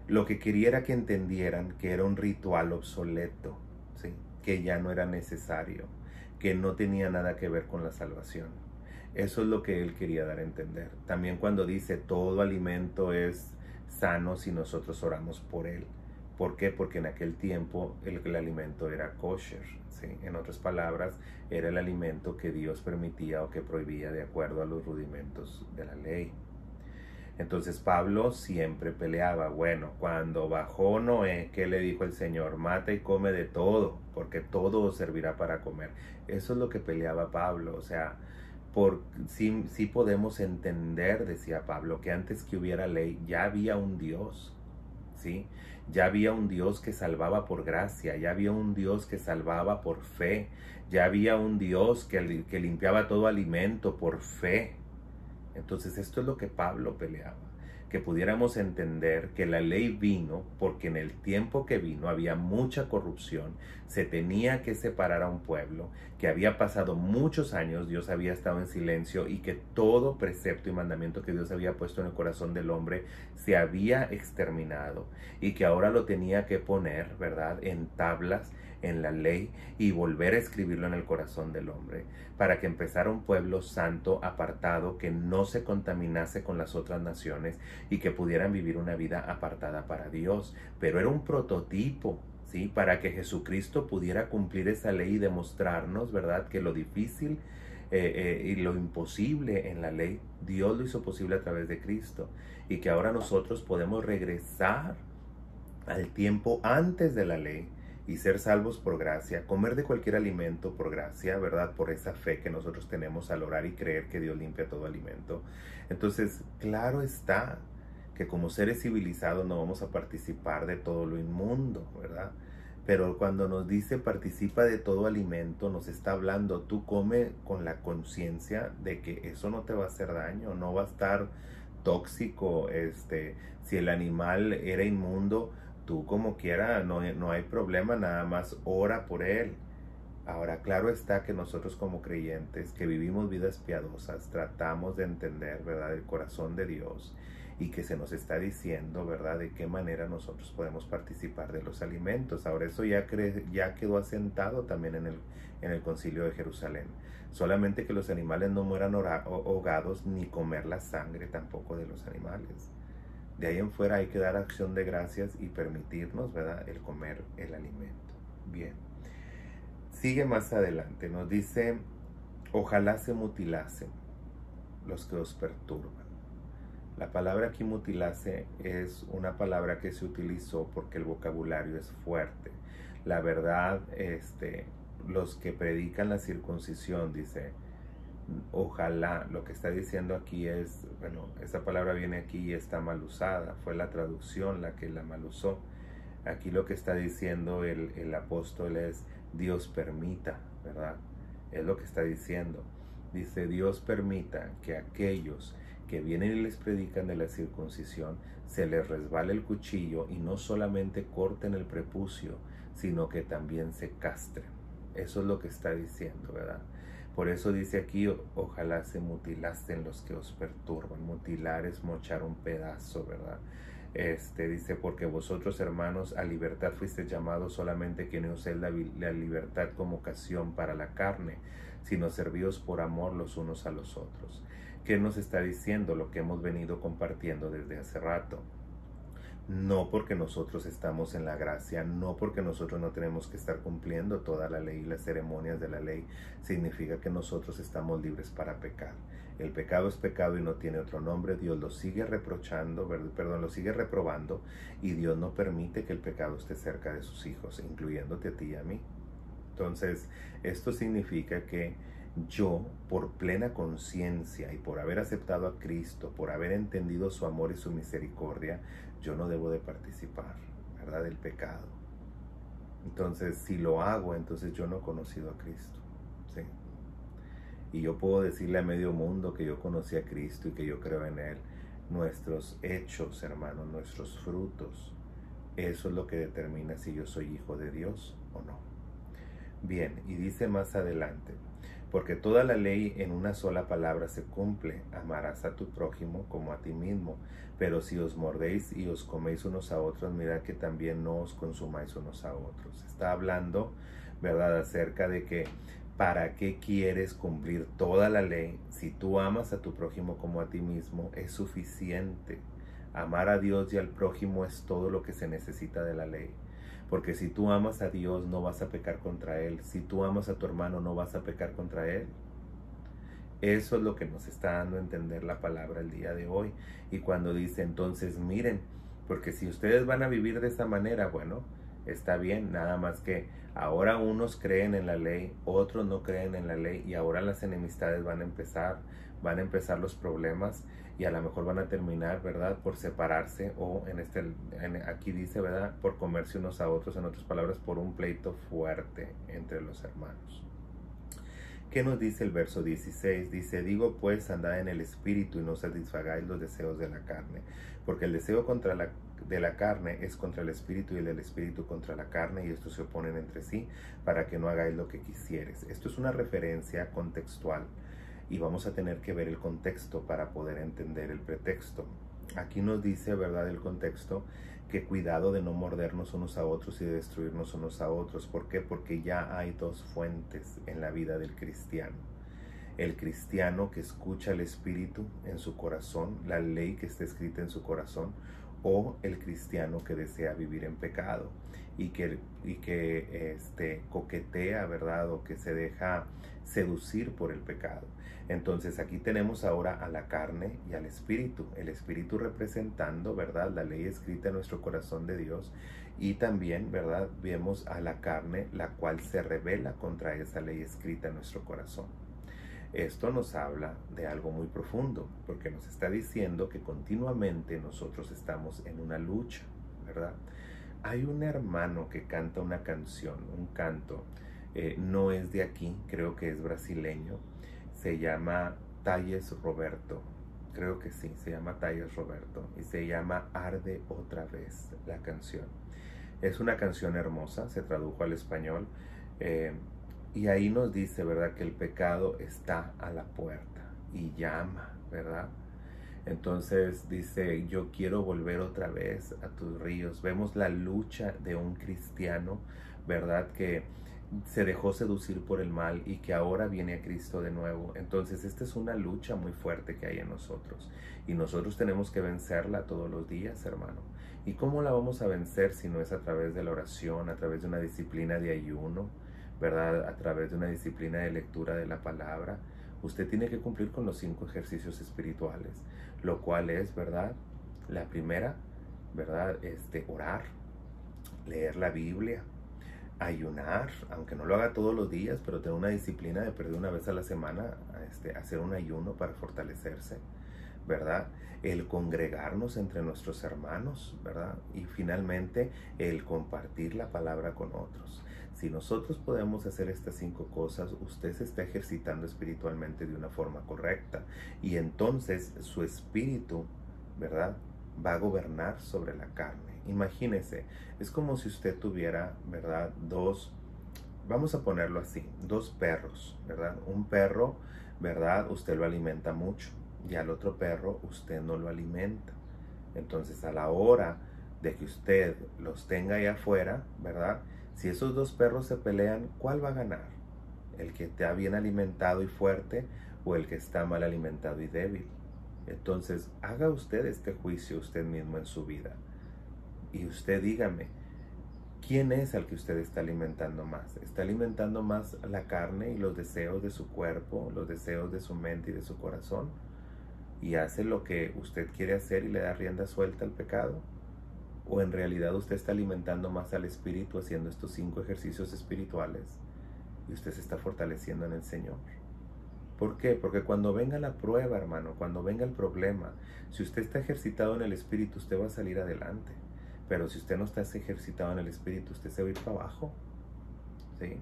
Lo que quería era que entendieran que era un ritual obsoleto, ¿sí?, que ya no era necesario, que no tenía nada que ver con la salvación. Eso es lo que él quería dar a entender. También cuando dice todo alimento es sano si nosotros oramos por él. ¿Por qué? Porque en aquel tiempo el alimento era kosher, ¿sí? En otras palabras, era el alimento que Dios permitía o que prohibía de acuerdo a los rudimentos de la ley. Entonces Pablo siempre peleaba. Bueno, cuando bajó Noé, ¿qué le dijo el Señor? Mata y come de todo, porque todo os servirá para comer. Eso es lo que peleaba Pablo. O sea, sí podemos entender, decía Pablo, que antes que hubiera ley ya había un Dios, ¿sí? Ya había un Dios que salvaba por gracia, ya había un Dios que salvaba por fe, ya había un Dios que limpiaba todo alimento por fe. Entonces esto es lo que Pablo peleaba, que pudiéramos entender que la ley vino porque en el tiempo que vino había mucha corrupción, se tenía que separar a un pueblo, que había pasado muchos años, Dios había estado en silencio, y que todo precepto y mandamiento que Dios había puesto en el corazón del hombre se había exterminado, y que ahora lo tenía que poner, ¿verdad?, en tablas, en la ley, y volver a escribirlo en el corazón del hombre, para que empezara un pueblo santo, apartado, que no se contaminase con las otras naciones y que pudieran vivir una vida apartada para Dios. Pero era un prototipo, ¿sí?, para que Jesucristo pudiera cumplir esa ley y demostrarnos, ¿verdad?, que lo difícil y lo imposible en la ley, Dios lo hizo posible a través de Cristo, y que ahora nosotros podemos regresar al tiempo antes de la ley y ser salvos por gracia, comer de cualquier alimento por gracia, ¿verdad?, por esa fe que nosotros tenemos al orar y creer que Dios limpia todo alimento. Entonces, claro está que como seres civilizados no vamos a participar de todo lo inmundo, ¿verdad? Pero cuando nos dice participa de todo alimento, nos está hablando, tú come con la conciencia de que eso no te va a hacer daño, no va a estar tóxico. Si el animal era inmundo, tú como quiera, no hay problema, nada más ora por él. Ahora, claro está que nosotros como creyentes que vivimos vidas piadosas, tratamos de entender, ¿verdad?, el corazón de Dios, y que se nos está diciendo, ¿verdad?, de qué manera nosotros podemos participar de los alimentos. Ahora, eso ya quedó asentado también en el Concilio de Jerusalén. Solamente que los animales no mueran ahogados, ni comer la sangre tampoco de los animales. De ahí en fuera hay que dar acción de gracias y permitirnos, ¿verdad?, el comer el alimento. Bien. Sigue más adelante. Nos dice, ojalá se mutilasen los que os perturban. La palabra aquí mutilase es una palabra que se utilizó porque el vocabulario es fuerte. La verdad, los que predican la circuncisión, dice, ojalá, lo que está diciendo aquí es, bueno, esa palabra viene aquí y está mal usada, fue la traducción la que la mal usó. Aquí lo que está diciendo el apóstol es, Dios permita, ¿verdad? Es lo que está diciendo. Dice, Dios permita que aquellos que vienen y les predican de la circuncisión, se les resbala el cuchillo y no solamente corten el prepucio, sino que también se castren. Eso es lo que está diciendo, ¿verdad? Por eso dice aquí, ojalá se mutilasen los que os perturban. Mutilar es mochar un pedazo, ¿verdad? Dice, porque vosotros, hermanos, a libertad fuisteis llamados, solamente que no uséis la libertad como ocasión para la carne, sino servíos por amor los unos a los otros. ¿Qué nos está diciendo? Lo que hemos venido compartiendo desde hace rato. No porque nosotros estamos en la gracia, no porque nosotros no tenemos que estar cumpliendo toda la ley y las ceremonias de la ley, significa que nosotros estamos libres para pecar. El pecado es pecado y no tiene otro nombre. Dios lo sigue lo sigue reprobando, y Dios no permite que el pecado esté cerca de sus hijos, incluyéndote a ti y a mí. Entonces, esto significa que yo, por plena conciencia y por haber aceptado a Cristo, por haber entendido su amor y su misericordia, yo no debo de participar, ¿verdad?, del pecado. Entonces, si lo hago, entonces yo no he conocido a Cristo, ¿sí? Y yo puedo decirle a medio mundo que yo conocí a Cristo y que yo creo en Él. Nuestros hechos, hermanos, nuestros frutos, eso es lo que determina si yo soy hijo de Dios o no. Bien, y dice más adelante, porque toda la ley en una sola palabra se cumple: amarás a tu prójimo como a ti mismo. Pero si os mordéis y os coméis unos a otros, mirad que también no os consumáis unos a otros. Está hablando, ¿verdad?, acerca de que ¿para qué quieres cumplir toda la ley? Si tú amas a tu prójimo como a ti mismo, es suficiente. Amar a Dios y al prójimo es todo lo que se necesita de la ley. Porque si tú amas a Dios, no vas a pecar contra Él. Si tú amas a tu hermano, no vas a pecar contra Él. Eso es lo que nos está dando a entender la palabra el día de hoy. Y cuando dice, entonces miren, porque si ustedes van a vivir de esa manera, bueno, está bien, nada más que ahora unos creen en la ley, otros no creen en la ley, y ahora las enemistades van a empezar los problemas, y a lo mejor van a terminar, ¿verdad?, por separarse, o aquí dice, ¿verdad?, por comerse unos a otros, en otras palabras, por un pleito fuerte entre los hermanos. ¿Qué nos dice el verso 16? Dice, digo pues, andad en el espíritu y no satisfagáis los deseos de la carne, porque el deseo de la carne es contra el espíritu, y el del espíritu contra la carne, y estos se oponen entre sí, para que no hagáis lo que quisieres. Esto es una referencia contextual, y vamos a tener que ver el contexto para poder entender el pretexto. Aquí nos dice, ¿verdad?, el contexto, que cuidado de no mordernos unos a otros y de destruirnos unos a otros. ¿Por qué? Porque ya hay dos fuentes en la vida del cristiano. El cristiano que escucha el Espíritu en su corazón, la ley que está escrita en su corazón, o el cristiano que desea vivir en pecado y que coquetea, ¿verdad?, o que se deja seducir por el pecado. Entonces aquí tenemos ahora a la carne y al espíritu. El espíritu representando, ¿verdad?, la ley escrita en nuestro corazón de Dios, y también, ¿verdad?, vemos a la carne, la cual se rebela contra esa ley escrita en nuestro corazón. Esto nos habla de algo muy profundo, porque nos está diciendo que continuamente nosotros estamos en una lucha, ¿verdad? Hay un hermano que canta una canción, un canto, no es de aquí, creo que es brasileño, se llama Talles Roberto, creo que sí, se llama Talles Roberto, y se llama Arde otra vez la canción. Es una canción hermosa, se tradujo al español, y ahí nos dice, ¿verdad?, que el pecado está a la puerta y llama, ¿verdad? Entonces dice, yo quiero volver otra vez a tus ríos. Vemos la lucha de un cristiano, ¿verdad?, que se dejó seducir por el mal y que ahora viene a Cristo de nuevo. Entonces esta es una lucha muy fuerte que hay en nosotros, y nosotros tenemos que vencerla todos los días, hermano. ¿Y cómo la vamos a vencer si no es a través de la oración, a través de una disciplina de ayuno, ¿verdad?, a través de una disciplina de lectura de la palabra? Usted tiene que cumplir con los 5 ejercicios espirituales, lo cual es, ¿verdad?, la primera, ¿verdad?, orar, leer la Biblia, ayunar, aunque no lo haga todos los días, pero tener una disciplina de perder una vez a la semana, hacer un ayuno para fortalecerse, ¿verdad? El congregarnos entre nuestros hermanos, ¿verdad? Y finalmente el compartir la palabra con otros. Si nosotros podemos hacer estas 5 cosas, usted se está ejercitando espiritualmente de una forma correcta. Y entonces su espíritu, ¿verdad?, va a gobernar sobre la carne. Imagínese, es como si usted tuviera, ¿verdad?, vamos a ponerlo así, 2 perros, ¿verdad? Un perro, ¿verdad?, usted lo alimenta mucho, y al otro perro usted no lo alimenta. Entonces, a la hora de que usted los tenga ahí afuera, ¿verdad?, si esos 2 perros se pelean, ¿cuál va a ganar? ¿El que está bien alimentado y fuerte o el que está mal alimentado y débil? Entonces, haga usted este juicio usted mismo en su vida. Y usted dígame, ¿quién es al que usted está alimentando más? ¿Está alimentando más la carne y los deseos de su cuerpo, los deseos de su mente y de su corazón? ¿Y hace lo que usted quiere hacer y le da rienda suelta al pecado? ¿O en realidad usted está alimentando más al espíritu haciendo estos 5 ejercicios espirituales y usted se está fortaleciendo en el Señor? ¿Por qué? Porque cuando venga la prueba, hermano, cuando venga el problema, si usted está ejercitado en el espíritu, usted va a salir adelante. Pero si usted no está ejercitado en el espíritu, usted se va a ir para abajo, ¿sí?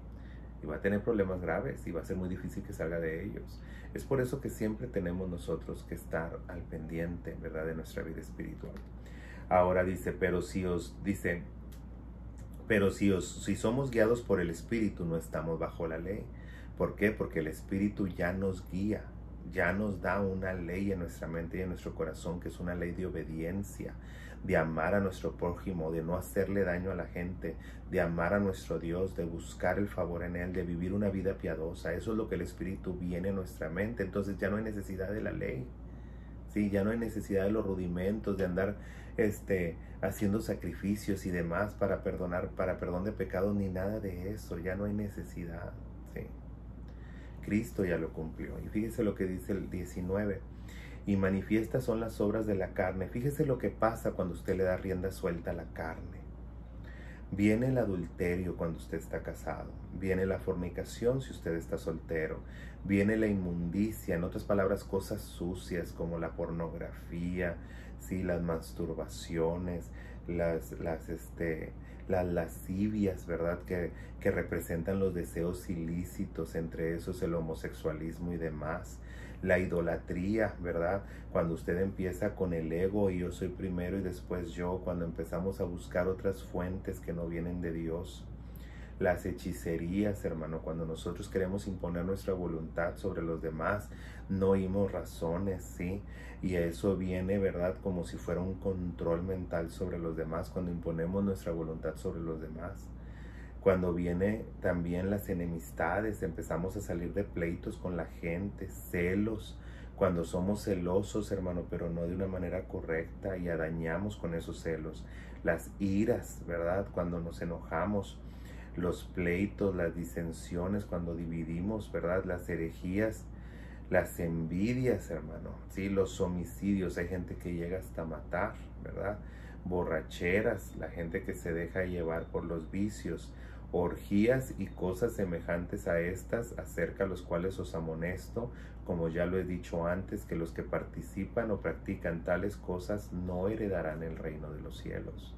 Y va a tener problemas graves y va a ser muy difícil que salga de ellos. Es por eso que siempre tenemos nosotros que estar al pendiente, ¿verdad?, de nuestra vida espiritual. Ahora dice, si somos guiados por el Espíritu, no estamos bajo la ley. ¿Por qué? Porque el Espíritu ya nos guía, ya nos da una ley en nuestra mente y en nuestro corazón, que es una ley de obediencia, de amar a nuestro prójimo, de no hacerle daño a la gente, de amar a nuestro Dios, de buscar el favor en Él, de vivir una vida piadosa. Eso es lo que el Espíritu viene en nuestra mente. Entonces ya no hay necesidad de la ley. Sí, ya no hay necesidad de los rudimentos, de andar haciendo sacrificios y demás para perdón de pecados, ni nada de eso. Ya no hay necesidad. Sí. Cristo ya lo cumplió. Y fíjese lo que dice el 19. Y manifiestas son las obras de la carne. Fíjese lo que pasa cuando usted le da rienda suelta a la carne. Viene el adulterio cuando usted está casado. Viene la fornicación si usted está soltero. Viene la inmundicia, en otras palabras, cosas sucias como la pornografía, ¿sí?, las masturbaciones, las lascivias, ¿verdad?, que representan los deseos ilícitos, entre esos el homosexualismo y demás. La idolatría, ¿verdad? Cuando usted empieza con el ego y yo soy primero y después yo, cuando empezamos a buscar otras fuentes que no vienen de Dios. Las hechicerías, hermano, cuando nosotros queremos imponer nuestra voluntad sobre los demás, no oímos razones, ¿sí? Y eso viene, ¿verdad?, como si fuera un control mental sobre los demás, cuando imponemos nuestra voluntad sobre los demás. Cuando viene también las enemistades, empezamos a salir de pleitos con la gente, celos, cuando somos celosos, hermano, pero no de una manera correcta y dañamos con esos celos. Las iras, ¿verdad?, cuando nos enojamos. Los pleitos, las disensiones, cuando dividimos, ¿verdad?, las herejías, las envidias, hermano, ¿sí?, los homicidios. Hay gente que llega hasta matar, ¿verdad? Borracheras, la gente que se deja llevar por los vicios, orgías y cosas semejantes a estas, acerca de los cuales os amonesto, como ya lo he dicho antes, que los que participan o practican tales cosas no heredarán el reino de los cielos.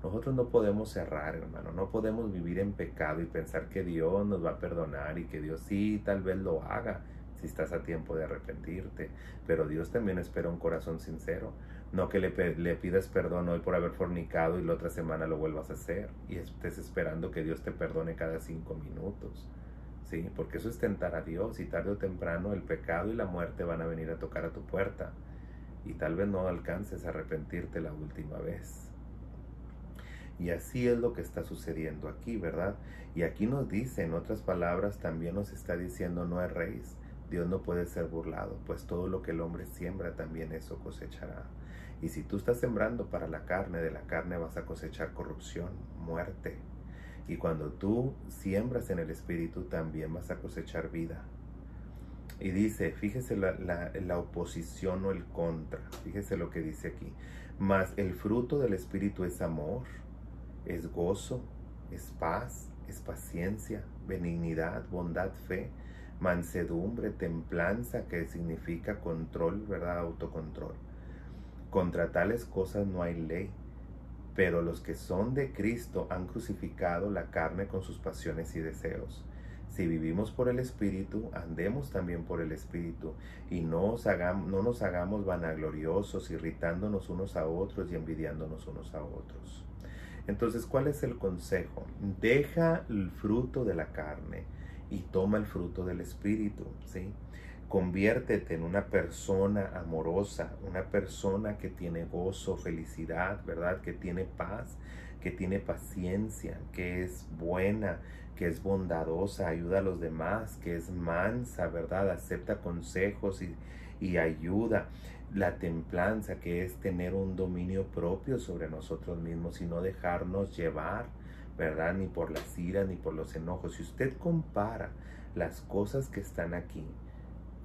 Nosotros no podemos errar, hermano, no podemos vivir en pecado y pensar que Dios nos va a perdonar y que Dios sí tal vez lo haga si estás a tiempo de arrepentirte, pero Dios también espera un corazón sincero, no que le pidas perdón hoy por haber fornicado y la otra semana lo vuelvas a hacer y estés esperando que Dios te perdone cada 5 minutos, ¿sí? Porque eso es tentar a Dios y tarde o temprano el pecado y la muerte van a venir a tocar a tu puerta y tal vez no alcances a arrepentirte la última vez. Y así es lo que está sucediendo aquí, ¿verdad? Y aquí nos dice, en otras palabras, también nos está diciendo, no erréis. Dios no puede ser burlado, pues todo lo que el hombre siembra también eso cosechará. Y si tú estás sembrando para la carne, de la carne vas a cosechar corrupción, muerte. Y cuando tú siembras en el Espíritu, también vas a cosechar vida. Y dice, fíjese la oposición o el contra. Fíjese lo que dice aquí. Mas el fruto del Espíritu es amor, es gozo, es paz, es paciencia, benignidad, bondad, fe, mansedumbre, templanza, que significa control, ¿verdad? Autocontrol. Contra tales cosas no hay ley, Pero los que son de Cristo han crucificado la carne con sus pasiones y deseos. Si vivimos por el Espíritu, andemos también por el Espíritu, y no nos hagamos vanagloriosos, irritándonos unos a otros y envidiándonos unos a otros. Entonces, ¿cuál es el consejo? Deja el fruto de la carne y toma el fruto del Espíritu, ¿sí? Conviértete en una persona amorosa, una persona que tiene gozo, felicidad, ¿verdad? Que tiene paz, que tiene paciencia, que es buena, que es bondadosa, ayuda a los demás, que es mansa, ¿verdad? Acepta consejos y ayuda. La templanza, que es tener un dominio propio sobre nosotros mismos y no dejarnos llevar, ¿verdad? Ni por las iras ni por los enojos. Si usted compara las cosas que están aquí,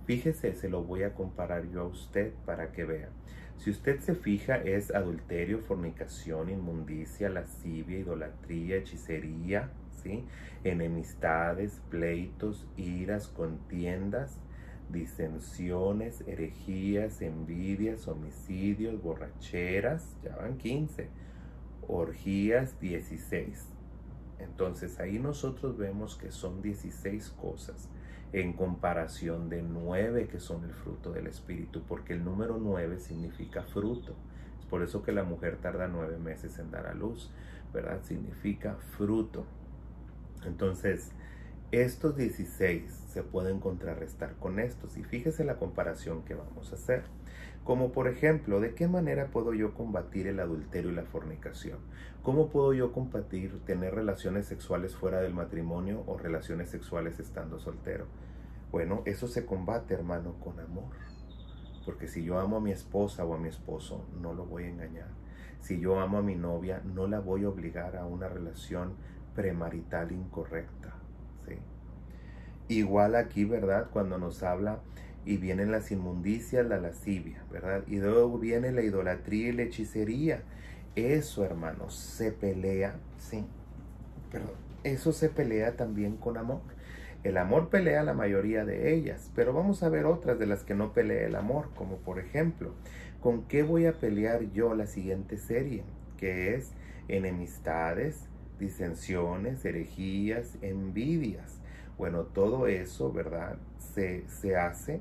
fíjese, se lo voy a comparar yo a usted para que vea. Si usted se fija, es adulterio, fornicación, inmundicia, lascivia, idolatría, hechicería, ¿sí? Enemistades, pleitos, iras, contiendas, disensiones, herejías, envidias, homicidios, borracheras, ya van 15, orgías 16. Entonces ahí nosotros vemos que son 16 cosas en comparación de 9 que son el fruto del Espíritu, porque el número 9 significa fruto. Es por eso que la mujer tarda 9 meses en dar a luz, ¿verdad? Significa fruto. Entonces, estos 16 se pueden contrarrestar con estos, y fíjese la comparación que vamos a hacer. Como por ejemplo, ¿de qué manera puedo yo combatir el adulterio y la fornicación? ¿Cómo puedo yo combatir tener relaciones sexuales fuera del matrimonio o relaciones sexuales estando soltero? Bueno, eso se combate, hermano, con amor. Porque si yo amo a mi esposa o a mi esposo, no lo voy a engañar. Si yo amo a mi novia, no la voy a obligar a una relación premarital incorrecta, ¿sí? Igual aquí, ¿verdad? Cuando nos habla y vienen las inmundicias, la lascivia, ¿verdad? Y luego viene la idolatría y la hechicería. Eso, hermanos, se pelea, sí, pero eso se pelea también con amor. El amor pelea la mayoría de ellas, pero vamos a ver otras de las que no pelea el amor, como por ejemplo, ¿con qué voy a pelear yo la siguiente serie? Que es enemistades, disensiones, herejías, envidias. Bueno, todo eso, ¿verdad? Se hace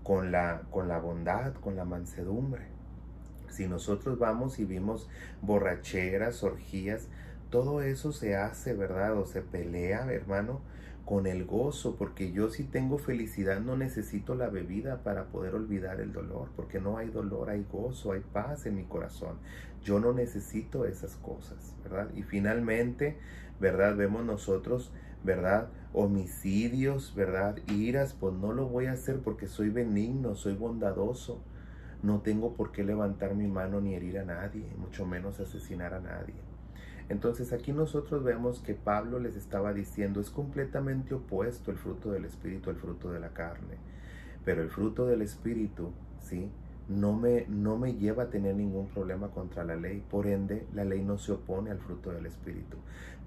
con la bondad, con la mansedumbre. Si nosotros vamos y vimos borracheras, orgías, todo eso se hace, ¿verdad? O se pelea, hermano, con el gozo, porque yo si tengo felicidad no necesito la bebida para poder olvidar el dolor, porque no hay dolor, hay gozo, hay paz en mi corazón. Yo no necesito esas cosas, ¿verdad? Y finalmente, ¿verdad? Vemos nosotros, ¿verdad? Homicidios, ¿verdad? Iras, pues no lo voy a hacer porque soy benigno, soy bondadoso. No tengo por qué levantar mi mano ni herir a nadie, mucho menos asesinar a nadie. Entonces aquí nosotros vemos que Pablo les estaba diciendo, es completamente opuesto el fruto del Espíritu al fruto de la carne. Pero el fruto del Espíritu, ¿sí? No me lleva a tener ningún problema contra la ley. Por ende, la ley no se opone al fruto del Espíritu.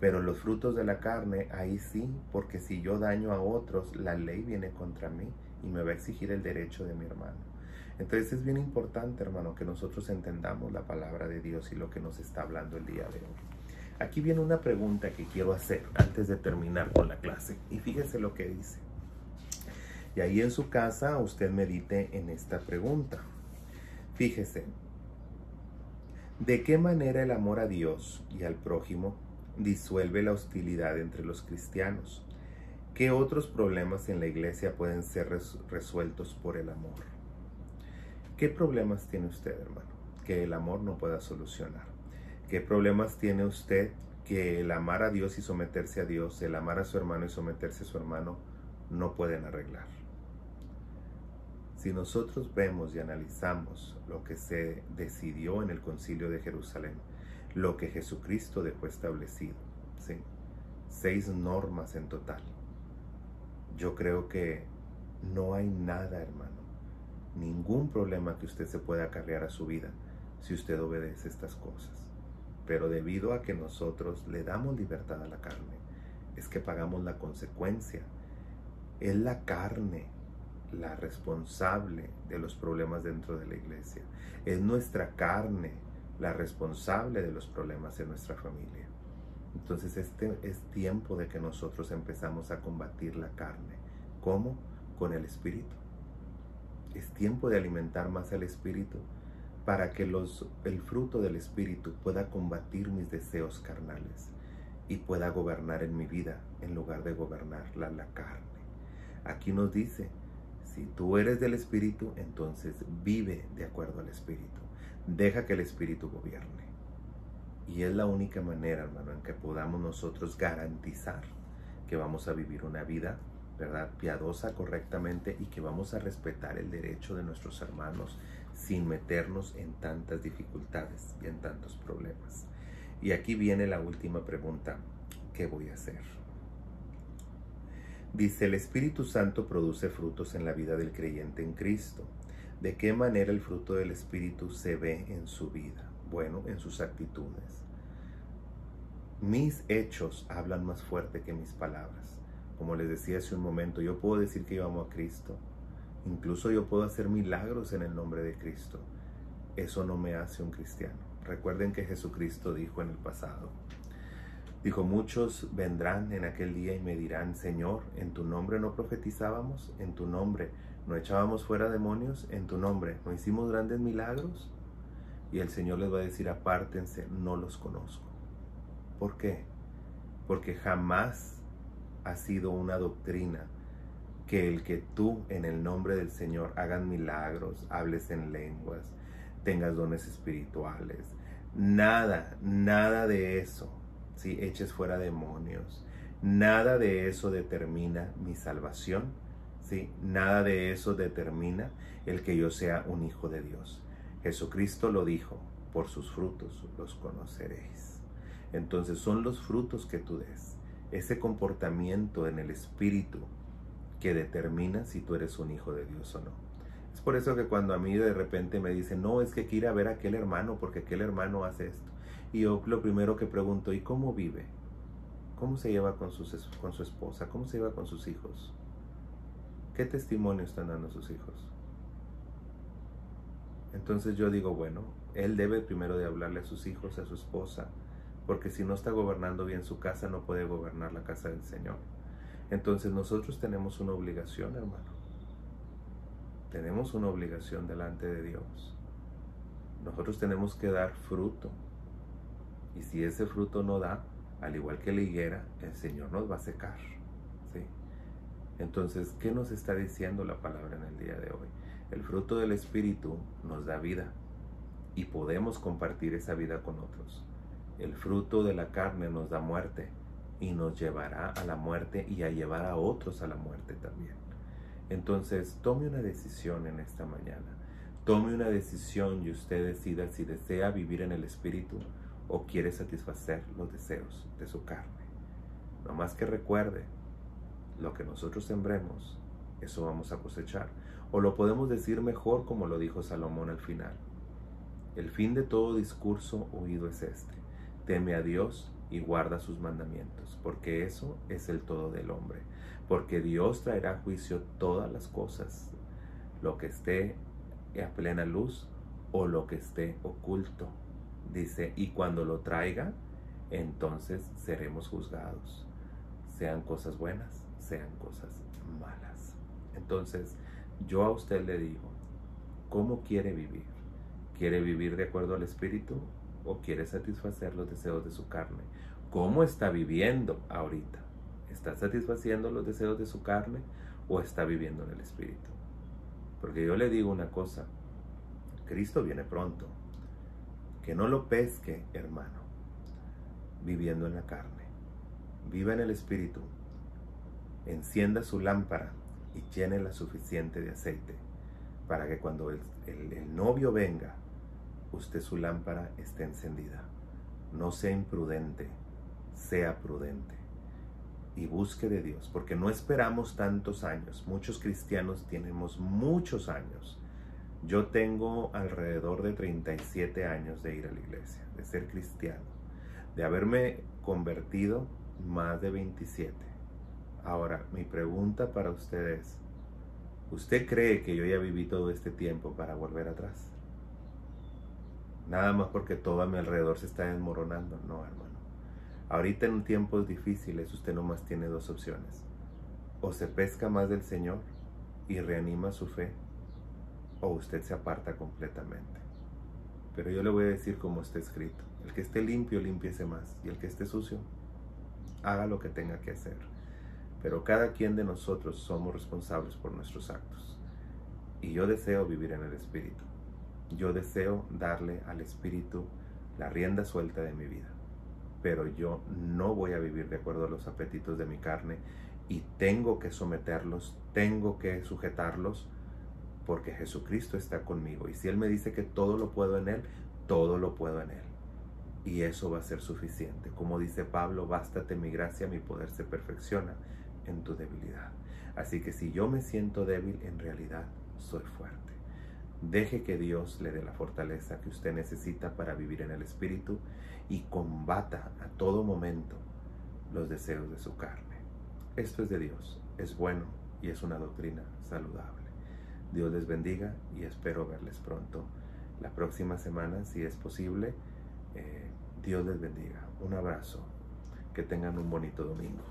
Pero los frutos de la carne, ahí sí, porque si yo daño a otros, la ley viene contra mí y me va a exigir el derecho de mi hermano. Entonces es bien importante, hermano, que nosotros entendamos la palabra de Dios y lo que nos está hablando el día de hoy. Aquí viene una pregunta que quiero hacer antes de terminar con la clase. Y fíjese lo que dice. Y ahí en su casa usted medite en esta pregunta. Fíjese, ¿de qué manera el amor a Dios y al prójimo disuelve la hostilidad entre los cristianos? ¿Qué otros problemas en la iglesia pueden ser resueltos por el amor? ¿Qué problemas tiene usted, hermano, que el amor no pueda solucionar? ¿Qué problemas tiene usted que el amar a Dios y someterse a Dios, el amar a su hermano y someterse a su hermano, no pueden arreglar? Si nosotros vemos y analizamos lo que se decidió en el Concilio de Jerusalén, lo que Jesucristo dejó establecido, ¿sí? 6 normas en total. Yo creo que no hay nada, hermano, ningún problema que usted se pueda acarrear a su vida si usted obedece estas cosas. Pero debido a que nosotros le damos libertad a la carne, es que pagamos la consecuencia. Es la carne la responsable de los problemas dentro de la iglesia. Es nuestra carne la responsable de los problemas en nuestra familia. Entonces este es tiempo de que nosotros empezamos a combatir la carne. ¿Cómo? Con el Espíritu. Es tiempo de alimentar más al Espíritu para que el fruto del Espíritu pueda combatir mis deseos carnales y pueda gobernar en mi vida en lugar de gobernar la carne. Aquí nos dice, si tú eres del Espíritu, entonces vive de acuerdo al Espíritu. Deja que el Espíritu gobierne. Y es la única manera, hermano, en que podamos nosotros garantizar que vamos a vivir una vida, ¿verdad?, piadosa correctamente, y que vamos a respetar el derecho de nuestros hermanos sin meternos en tantas dificultades y en tantos problemas. Y aquí viene la última pregunta: ¿qué voy a hacer? Dice, el Espíritu Santo produce frutos en la vida del creyente en Cristo. ¿De qué manera el fruto del Espíritu se ve en su vida? Bueno, en sus actitudes. Mis hechos hablan más fuerte que mis palabras. Como les decía hace un momento, yo puedo decir que yo amo a Cristo. Incluso yo puedo hacer milagros en el nombre de Cristo. Eso no me hace un cristiano. Recuerden que Jesucristo dijo en el pasado, dijo, muchos vendrán en aquel día y me dirán, Señor, ¿en tu nombre no profetizábamos? ¿En tu nombre no echábamos fuera demonios? ¿En tu nombre no hicimos grandes milagros? Y el Señor les va a decir, apártense, no los conozco. ¿Por qué? Porque jamás ha sido una doctrina que el que tú en el nombre del Señor hagas milagros, hables en lenguas, tengas dones espirituales, nada de eso, ¿sí? Eches fuera demonios, nada de eso determina mi salvación, ¿sí? Nada de eso determina el que yo sea un hijo de Dios. Jesucristo lo dijo, por sus frutos los conoceréis. Entonces son los frutos que tú des, ese comportamiento en el Espíritu, que determina si tú eres un hijo de Dios o no. Es por eso que cuando a mí de repente me dicen, no, es que hay que ir a ver a aquel hermano porque aquel hermano hace esto, y yo lo primero que pregunto, ¿y cómo vive? ¿Cómo se lleva con su esposa? ¿Cómo se lleva con sus hijos? ¿Qué testimonio están dando sus hijos? Entonces yo digo, bueno, él debe primero de hablarle a sus hijos, a su esposa, porque si no está gobernando bien su casa, no puede gobernar la casa del Señor. Entonces nosotros tenemos una obligación, hermano. Tenemos una obligación delante de Dios. Nosotros tenemos que dar fruto. Y si ese fruto no da, al igual que la higuera, el Señor nos va a secar, ¿sí? Entonces, ¿qué nos está diciendo la palabra en el día de hoy? El fruto del Espíritu nos da vida y podemos compartir esa vida con otros. El fruto de la carne nos da muerte y nos llevará a la muerte y a llevar a otros a la muerte también. Entonces, tome una decisión en esta mañana. Tome una decisión y usted decida si desea vivir en el Espíritu o quiere satisfacer los deseos de su carne. No más que recuerde, lo que nosotros sembremos, eso vamos a cosechar. O lo podemos decir mejor como lo dijo Salomón al final. El fin de todo discurso oído es este: teme a Dios y guarda sus mandamientos, porque eso es el todo del hombre. Porque Dios traerá a juicio todas las cosas, lo que esté a plena luz o lo que esté oculto. Dice, y cuando lo traiga, entonces seremos juzgados, sean cosas buenas, sean cosas malas. Entonces, yo a usted le digo, ¿cómo quiere vivir? ¿Quiere vivir de acuerdo al Espíritu o quiere satisfacer los deseos de su carne? ¿Cómo está viviendo ahorita? ¿Está satisfaciendo los deseos de su carne o está viviendo en el Espíritu? Porque yo le digo una cosa, Cristo viene pronto. Que no lo pesque, hermano, viviendo en la carne. Viva en el Espíritu. Encienda su lámpara y llénela suficiente de aceite para que cuando el novio venga, usted su lámpara esté encendida. No sea imprudente, sea prudente y busque de Dios, porque no esperamos tantos años. Muchos cristianos tenemos muchos años. Yo tengo alrededor de 37 años de ir a la iglesia, de ser cristiano, de haberme convertido más de 27. Ahora, mi pregunta para usted es, ¿usted cree que yo ya viví todo este tiempo para volver atrás? nada más porque todo a mi alrededor se está desmoronando. No, hermano. Ahorita en tiempos difíciles usted nomás tiene dos opciones. O se pesca más del Señor y reanima su fe, o usted se aparta completamente. Pero yo le voy a decir como está escrito: el que esté limpio, límpiese más, y el que esté sucio, haga lo que tenga que hacer. Pero cada quien de nosotros somos responsables por nuestros actos. Y yo deseo vivir en el Espíritu. Yo deseo darle al Espíritu la rienda suelta de mi vida. Pero yo no voy a vivir de acuerdo a los apetitos de mi carne, y tengo que someterlos, tengo que sujetarlos, porque Jesucristo está conmigo. Y si Él me dice que todo lo puedo en Él, todo lo puedo en Él. Y eso va a ser suficiente. Como dice Pablo: bástate mi gracia, mi poder se perfecciona en tu debilidad. Así que si yo me siento débil, en realidad soy fuerte. Deje que Dios le dé la fortaleza que usted necesita para vivir en el Espíritu, y combata a todo momento los deseos de su carne. Esto es de Dios, es bueno y es una doctrina saludable. Dios les bendiga y espero verles pronto la próxima semana, si es posible. Dios les bendiga. Un abrazo. Que tengan un bonito domingo.